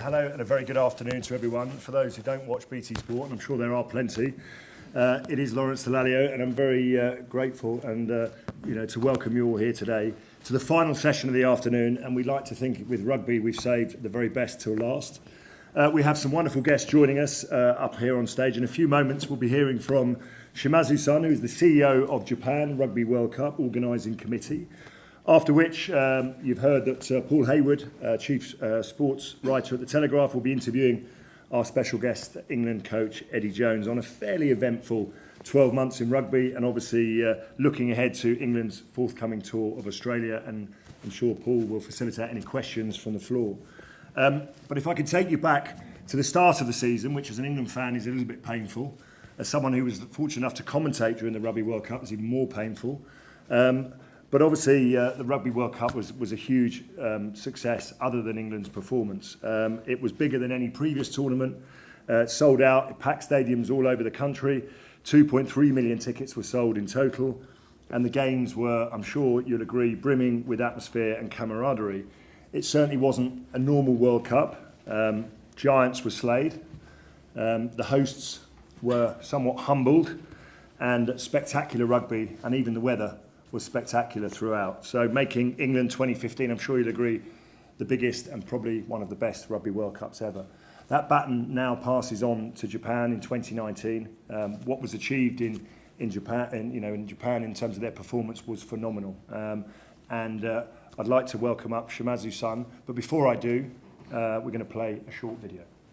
Hello and a very good afternoon to everyone. For those who don't watch BT Sport, and I'm sure there are plenty, it is Lawrence Dallaglio, and I'm very grateful and to welcome you all here today to the final session of the afternoon. And we'd like to think with rugby we've saved the very best till last. We have some wonderful guests joining us up here on stage. In a few moments we'll be hearing from Shimazu-san, who is the CEO of Japan Rugby World Cup Organising Committee. After which, you've heard that Paul Hayward, Chief Sports Writer at the Telegraph, will be interviewing our special guest, England coach Eddie Jones, on a fairly eventful 12 months in rugby, and obviously looking ahead to England's forthcoming tour of Australia. And I'm sure Paul will facilitate any questions from the floor. But if I could take you back to the start of the season, which as an England fan is a little bit painful, as someone who was fortunate enough to commentate during the Rugby World Cup, it's even more painful. But obviously, the Rugby World Cup was a huge success other than England's performance. It was bigger than any previous tournament. It sold out, it packed stadiums all over the country. 2.3 million tickets were sold in total. And the games were, I'm sure you'll agree, brimming with atmosphere and camaraderie. It certainly wasn't a normal World Cup. Giants were slayed. The hosts were somewhat humbled. And spectacular rugby, and even the weather was spectacular throughout. So making England 2015, I'm sure you'll agree, the biggest and probably one of the best Rugby World Cups ever. That baton now passes on to Japan in 2019. What was achieved in Japan, in Japan in terms of their performance was phenomenal. I'd like to welcome up Shimazu-san, but before I do, we're going to play a short video.